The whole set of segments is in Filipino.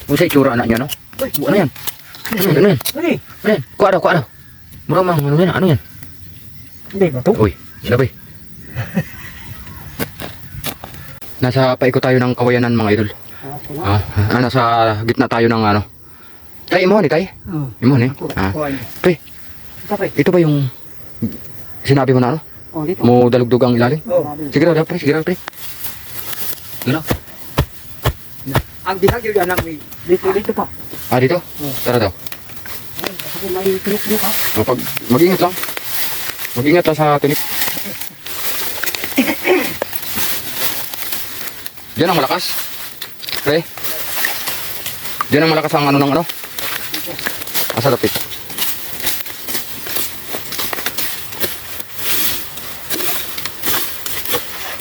Kung sa itsura anak niya, no? Ano yan? Ano yan? Ano yan? Kuha daw, kuha daw. Mura mang, ano yan? Ano yan? Hindi ba ito? Uy, sabi. Nasa paikot tayo ng kawayanan mga idol. Nasa gitna tayo ng ano. Tay, imo ni tay? Imo ni? Pre, ito ba yung sinabi mo na ano? Mo dalugdog ang ilalim? Sige daw, pre. Sige daw, pre. Sige daw. Ang dihag yun yan ang dito pa. Ah, dito? Tara daw. Kasi may tulok-tulok ha. Mag-ingat lang. Mag-ingat lang sa tinik. Diyan ang malakas. Pre. Diyan ang malakas ang ano ng ano. Asa lapit.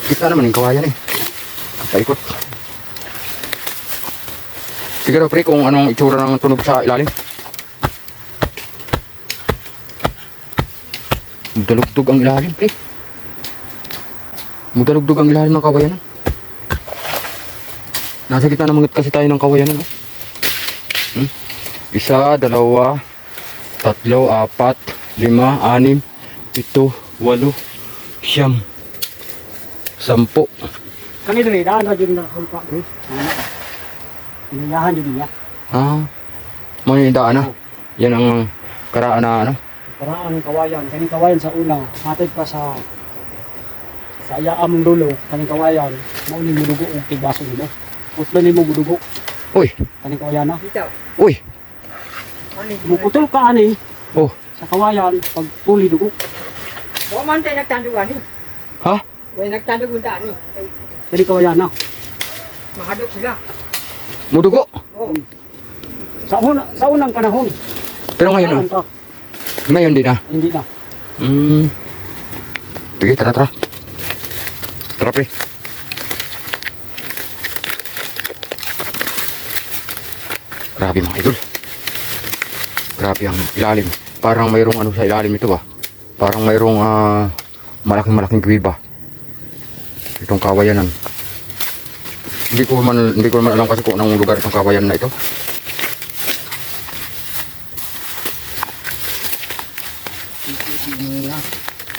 Kita naman yung kawayan eh. Paikot. Sige daw pre kung anong itsura ng tunog sa ilalim. Mudalugdog ang ilalim pre. Mudalugdog ang ilalim ng kawayanan. Nasa gitna naman kasi tayo ng kawayanan. Isa, dalawa, tatlo, apat, lima, anim, pito, walo, siyam, sampo. Kani diri daan na dyan na hulpa diri. Inayahan dyan niya. May daan na. Yan ang karaan na ano. Karaan ng kawayan. Kaning kawayan sa una. Hatid pa sa ayaamong dulo. Kaning kawayan. Mauling mudugo o tibaso nila. Putlo ni mo mudugo. Uy. Kaning kawayan na. Uy. Muputol ka ani. Oh. Sa kawayan. Pag puli dugo. Huwag man tayo nagtandugan eh. Ha? Huwag nagtandugan daan eh. Kaning kawayan na. Mahadok sila. Mudugo. Oo. Sa unang panahon. Pero ngayon pa, ngayon din na. hindi na. Sige, tara, tara. Tara, pre. Grabe mga idol. Grabe ang ilalim. Parang mayroong ano sa ilalim ito ba. Parang mayroong malaking kuwiba. Itong kawayanan. Hindi ko man alam kasi kung anong lugar itong kawayanan na ito.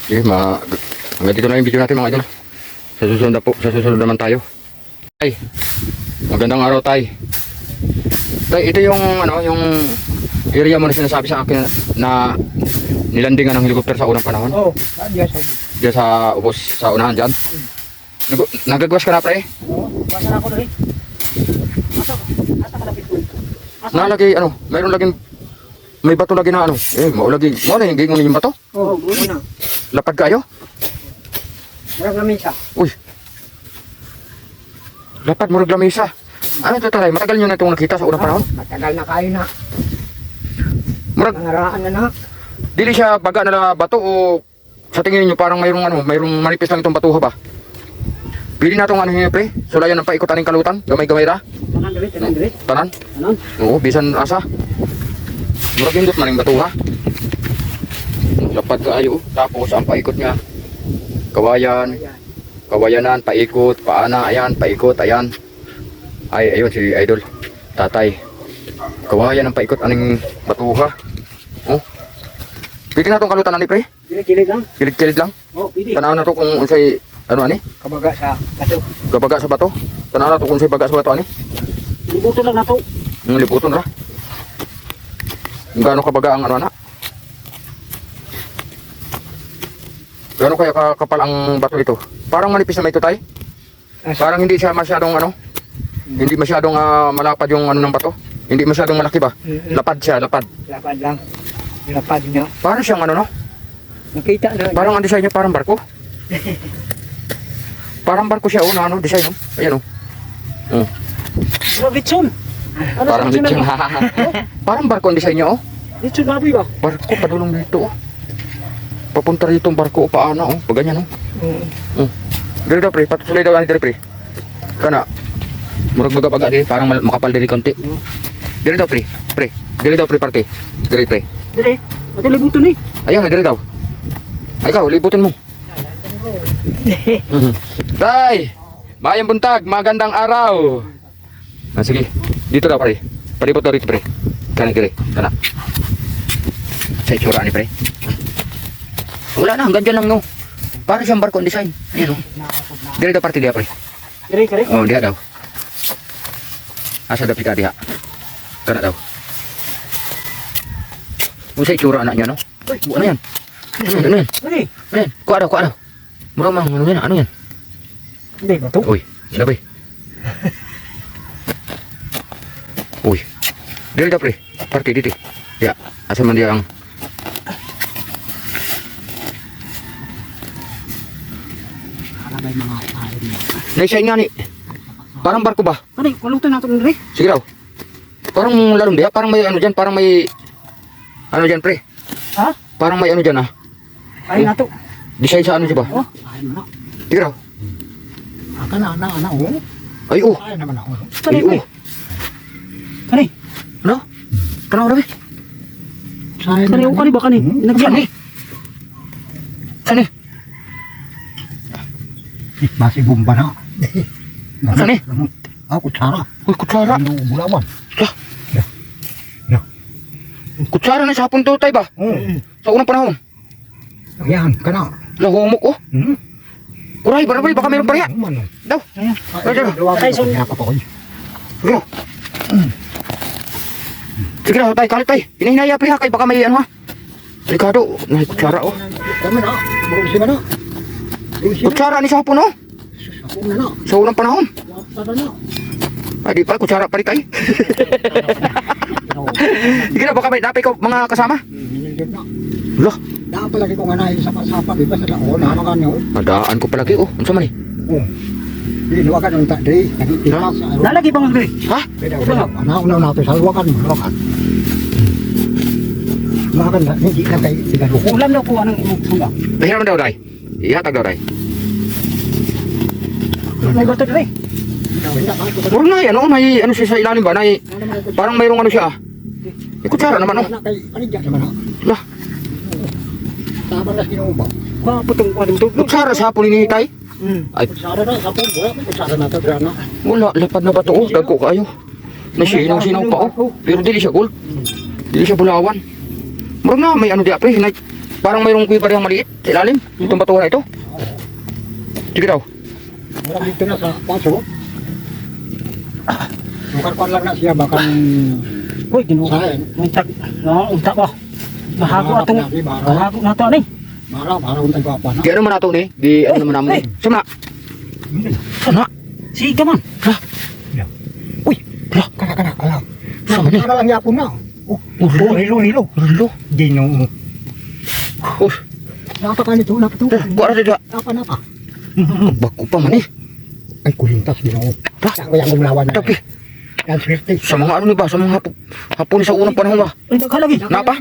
Okay, hanggang dito na yung video natin mga idol. Sa susunod naman tayo. Tay, magandang araw tay. Tay, ito yung ano, yung area mo na sinasabi sa akin na nilandingan ng helicopter sa unang panahon. Oo, Diyan sa ubos sa unahan dyan. Nagagwas ka na pre? Oo, basa na ako dali. Asa ka lapit ko. Nalagay ano, mayroon laging may bato lagi na ano. Maulagi. Mo na hindi mo yung bato? Oo, muna. Lapad kayo? Marag namin siya. Uy. Lapad mo lamesa. Ano ito taray? Matagal nyo na itong nakita sa unang panahon? Matagal na kayo na. Murag, Nangaraan na na. dili siya baga na bato o sa tingin niyo parang mayroong manipis lang itong batuha ba? Pili na itong ano niyo pre? Sulayan ng paikot aning kalutan? Gamay-gamay ra? Tanan dali. Tanan? Tanan? Oo, bisan asa. Murag indot man yung batuha. Lapad kaayo. Tapos ang paikot niya. Kawayanan, paikot, paana, ayan, paikot, ayan. Ay, ayun si Idol. Tatay. Kawayan ang paikot aning batuha. Oh. Pili na itong kalutan ani pre? Kilig lang. Kilid-kilid lang. Oo, pili. Tanaw na to kung unsay ano ani? Kabaga sa bato. Gabaga sa bato. Tanaw na to kung unsay baga sa bato ani? Libuto lang na to. Liputon ra. Gaano kabaga ang ano ana? Gaano kaya kakapal ang bato ito? Parang manipis na ito tay. Parang hindi siya masyadong ano? Hindi masyadong malapad yung ano ng bato. Hindi masyadong malaki ba? Lapad siya, lapad. Lapad lang. Lapad niya. Parang siyang ano no? Nakita na. Parang ang design niya parang barko. Parang barko siya na ano design no? Ayan oh. Oh. Pero litson. Ano Parang sa lechon. Parang barko ang design niya oh. Litson baboy ba? Barko padulong dito oh. Papunta rito ang barko o paana oh. Pag ganyan oh. Dali daw pre, patuloy daw ani dali pre. Kana. Murag magapaga di, parang makapal diri konti. Dali daw pre, pre. Dali daw pre parte. Dali pre. Dali. Ito libuto ni. Ayun, dali daw. Ay ikaw, libutin mo. Tay! Mayang buntag, magandang araw. Sige, dito daw pare. Palibot daw rito, pre. Kanan kiri. Kana. Sa itsura ni pre. Wala na, hanggang dyan lang no. Para siyang barko ang design. Ayan o. Dili daw parte diya, pre. Kiri. Oh, diya daw. Asa daw pika diha. Kana daw. Sa itsura anak niya, no? Ano yan? Ano yan? Kiri. Ano yan? Kuha daw. Murang mang, ano yan? Ano yan? Hindi ba ito? Uy, sabi. Uy. Dili daw, pre. Parte dito. Ya, asa man diya ang Para may mga tao niya. naisay nga ni. Parang barko ba? Kani, kulutan natin rin. Sige daw. Parang lalong diya. Parang may ano dyan. Parang may ano dyan, pre. Ha? Parang may ano dyan, ah. Ay na to. Design sa ano dyan ba? Oh, ay mo na. Sige daw. Aka na, oh. Ay, oh. Ay naman ako. Ay, oh. Kani. Ano? Tanaw na, pre. Kani, oh, kani ba kani? Saan eh? Saan eh? Masih bomba na. Saan eh? Ako kutsara. Uy, kutsara. Ano bulawan? Kutsara na sa hapon to, tay ba? Sa unang panahon. Yan, kana. Nahumok, oh. Kuray, barabay, baka mayroon pa riyan. Daw. Ay, so nga pa ko. Sige daw. Sige daw, tay, kalit tay. Hinahinaya, pre, ha, kay baka may ano, ha. Delikado, may kutsara, oh. Kami na. Bukod siya na. Kutsara ni sa hapon, oh. Ako na na. Sa unang panahon. Wala na. Ay, di pa, kutsara pa rin tay. Sige daw, baka may napay ko mga kasama. Hinilid na. Lah, Daan palagi ko nga na sapa-sapa. Di ba sa laon? Ano ka niyo? madaan ko palagi, oh. Ano sa man eh? Hindi, luwakan ang takdri. Lalagi ba nga dri? Ha? Ano natin sa luwakan. Luwakan. Luwakan na. Hindi ka kayo sinaluko. Ulam na ko anong sunda. Dahil naman daw, day. Ihatag daw, day. May bato dri. Puro na yan, oh. May ano siya sa ilalim ba? Parang mayroong ano siya, ah. May kutsara naman, oh. Ano dyan naman ha? Lah, Tama na sinuba. Maputong ko rin ito. kutsara sa hapon ni tay. Ay, Kutsara na sa pong. Wala may kutsara na ito. Drana. wala, lapad na ba to, oh. Dagko kayo. Nasinaw-sinaw pa, oh. Pero dili siya gold. Dili siya bulawan. Murag na, may ano di apre. Parang mayroong kuya pa rin maliit sa ilalim. Itong batuhan na ito. Sige daw. Wala dito na sa paso. Bukan lang na siya. Bakan... Uy, ginuha. Untak. Untak ba? Mahago atong... Mahago na ito, ani. Mara untak ko apa na. Di ano man nato ni? Di ano naman namin. Sama. Sama. Sige man. Ha? Uy, kana. Sama ni. Kana lang yapon na. Rilo. Rilo. Ginoo. Oh, Napa ka nito? kuha na dito. Napa. Bako pa man eh. Ay, kulintas ginoo. Saan ko yung gumlawan na. Tapi, Yan, swerte. sa mga ano ni ba? Sa mga hapon sa unang panahon ba? Ay, nakalagi. Napa?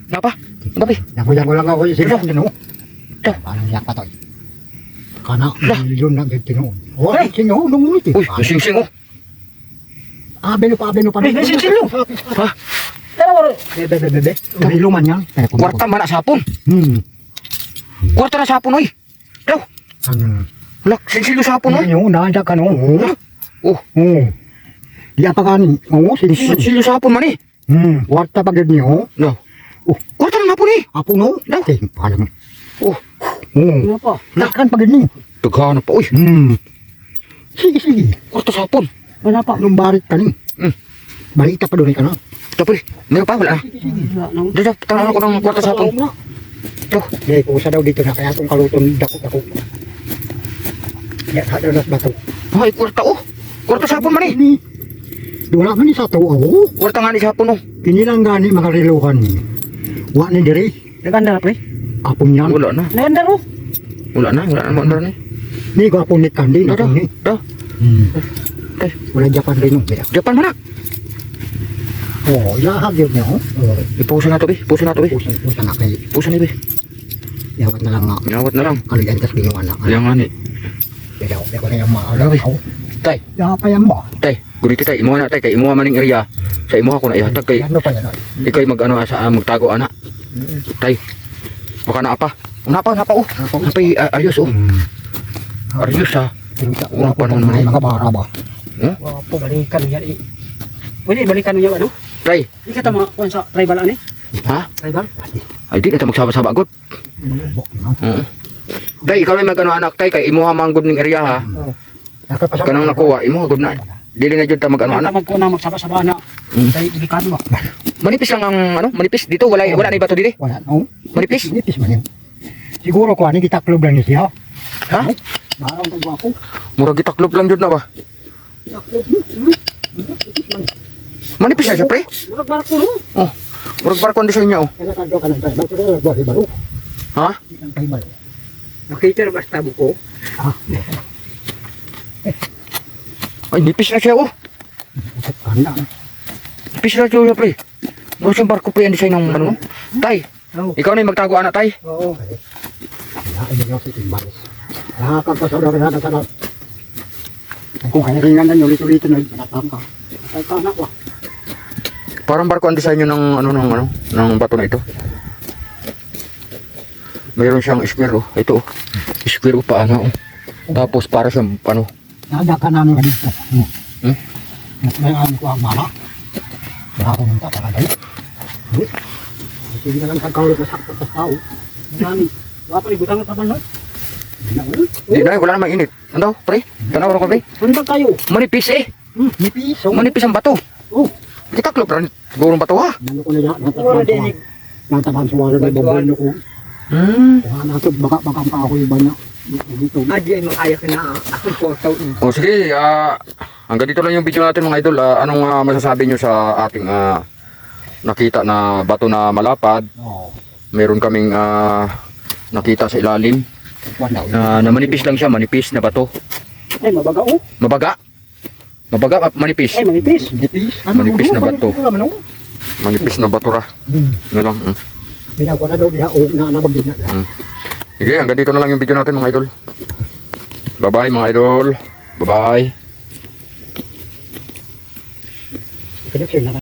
Napa? Babi. Yan ko lang ako yung sila. Ginoo. Ito. Parang yak pa to. Kana, yun na gito noon. Oh, sinyo, lungunit eh. Uy, nasing-sing oh. Abeno pa. Sinyo. Ha? Bebe. Rilo man yan. Kwarta man na sa hapon. Kwarta na sa hapon, oy. Daw. Lak, sinsilo sa hapon, oy. Ano, nanda ka no. Oh, Di apa kan? Oo, sinyo. sinsilo sa hapon man eh. Warta pagod niyo. No. Kwarta na hapon eh. Apo no? Daw. Parang. Oh, Ano pa? Takan pagod niyo. daghan pa, oy. Sige. Kwarta sa hapon. Wala pa. Lumbarit ka ni. Balita pa doon ka na. Tapos, meron pa, wala na. Dito, tanong ako ng kwarta sa hapon. Ito. Hindi, kusa daw dito na kaya itong kaluton dako. Yan, hado na bato. Ay, kwarta oh. Kwarta sa hapon man eh. Wala man ni sa to, oh. Kwarta nga ni sa hapon oh. Kinilang gani mga riluhan ni. Wa ni diri. Naganda pre. Apong yan. Wala na. Naganda ro. Wala na na eh. Ni ko apong ni kandi na Daw, ni. daw. Okay. Wala Japan rin no. Japan man na. Oh, ya yun niyo. Oh, Ipuso na to, be. Puso na to, be. pusa na kay. Puso ni, be. Yawat na lang nga. Inawat na lang. Ano yan tas binyo anak. Kaya nga ni. Pero ko na yung maalaw. Tay, Ya pa yan ba? tay. Guriti tay. Imuha na tay. Kay imuha maning area. Sa imuha ko na ihatag kay. Ano pa yan? Ikay mag-ano sa magtago, ana. Tay. Baka na apa. Napa oh. Napay ayos oh. Ayos ha. Unang panahon man eh. Mga bara ba? Wapo balikan yan eh. Pwede, balikan niyo ano? Tay, Hindi ka tama kuhan sa tribal ani? ha? Tribal? Ay, di na tayo magsaba-saba, God. Oo. Tay, ikaw na mag-ano anak, tay, kay imuha mang good ning area, ha? Kanang nakuha, imuha good na. Dili na dyan tayo mag-ano anak. Ano ko na magsaba-saba na. Kay delikado ba? Manipis lang ang, ano, manipis. Dito, wala na iba to dili. Wala, no? Manipis. Nipis man yun. Siguro ko, ano, gitaklob lang niya. Ha? Baraw ang gwapo. Murag gitaklob lang dyan na ba? Manipis na siya, pre. Murag barak ko no. Oh, murag barkon di sa inyo, oh. Kaya kadyo ka ng tribal, pero nagbuhat iba, no? Ha? Ang tribal. Makita na basta buko. Ay, nipis na siya, oh. Handa. Nipis na siya, pre. Murag siyang barko, pre, yan di sa inyo, ano, no? Tay, Oo. ikaw na yung magtago, anak, tay. Oo. Kaya, hindi nga si Timbal. Nakakapasara ka na sa kung kaya ringan na ulit-ulit na nakaka. Kay kana ko. Parang barko ang design nyo ng bato na ito. Mayroon siyang square, oh. Ito, oh. Square, oh, paanga, oh. Tapos para siyang, ano, Nada ka namin ka dito. Hmm? May ano ko ang mama. Wala akong munta para dahil. Sige na lang kagkawin ko sakto sa tao. Marami. Wa pa ibutang pa man no. di na, wala namang init. Ano, pre? Tanaw ko, pre. Handa kayo. Manipis, eh. Nipis. Manipis ang bato. Oh, Gitaklob rin. Siguro ang bato, ha? Ano ko na yan. Wala din. Nataban suwara na babal na ko. Kaya nato baka ang kahoy ba niya. Dito. Adi ay makaya ka na. Ako po tao. O sige, hanggang dito lang yung video natin, mga idol. Anong masasabi nyo sa ating nakita na bato na malapad? Oo. Meron kaming nakita sa ilalim na manipis lang siya, manipis na bato. ay mabaga oh. Mabaga. Mabaga, manipis. Ay manipis. Nipis. Manipis na bato. Ano naman, no? Manipis na bato ra. Nga lang. Binagawa na daw diha o na nabagin na. Sige, hanggang dito na lang yung video natin, mga idol. Bye-bye, mga idol. Bye-bye. Connection na